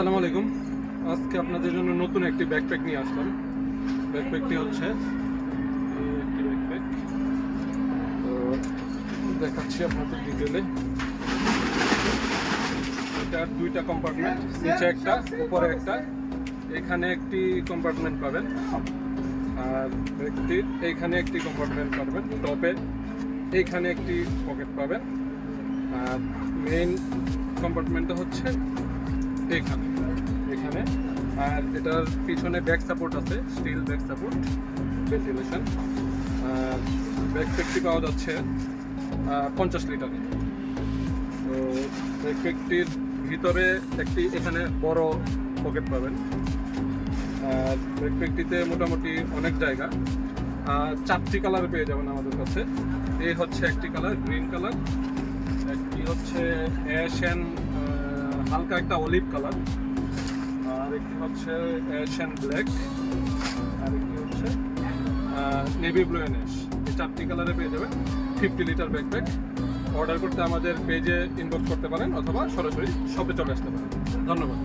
আসসালামু আলাইকুম। আজকে আপনাদের জন্য নতুন একটি ব্যাকপ্যাক নিয়ে আসলাম। ব্যাকপ্যাকটি হচ্ছে একটি ব্যাকপ্যাক, তো দেখাচ্ছি আপনাদের ডিটেলে। এটার দুইটা কম্পার্টমেন্ট, নিচে একটা উপরে একটা। এখানে একটি কম্পার্টমেন্ট পাবেন, আর ব্যাগটির এইখানে একটি কম্পার্টমেন্ট পাবেন। টপে এইখানে একটি পকেট পাবেন, আর মেইন কম্পার্টমেন্টটা হচ্ছে এখানে। আর এটার পিছনে ব্যাক সাপোর্ট আছে, স্টিল ব্যাক সাপোর্ট, ভেন্টিলেশন। আর ব্যাকপ্যাকটি পাওয়া যাচ্ছে 50 লিটারে। তো ব্যাকপ্যাকটির ভিতরে একটি এখানে বড় পকেট পাবেন। আর ব্যাকপ্যাকটিতে মোটামুটি অনেক জায়গা। আর 4টি কালার পেয়ে যাবেন আমাদের কাছে। এই হচ্ছে একটি কালার, গ্রিন কালার। একটি হচ্ছে অ্যাশ অ্যান্ড হালকা একটা অলিভ কালার। আর একটি হচ্ছে অ্যাশ অ্যান্ড ব্ল্যাক। আর একটি হচ্ছে নেভি ব্লু অ্যান্ড অ্যাশ। এই 4টি কালারে পেয়ে যাবেন 50 লিটার ব্যাকপ্যাক। অর্ডার করতে আমাদের পেজে ইনবক্স করতে পারেন অথবা সরাসরি শপে চলে আসতে পারেন। ধন্যবাদ।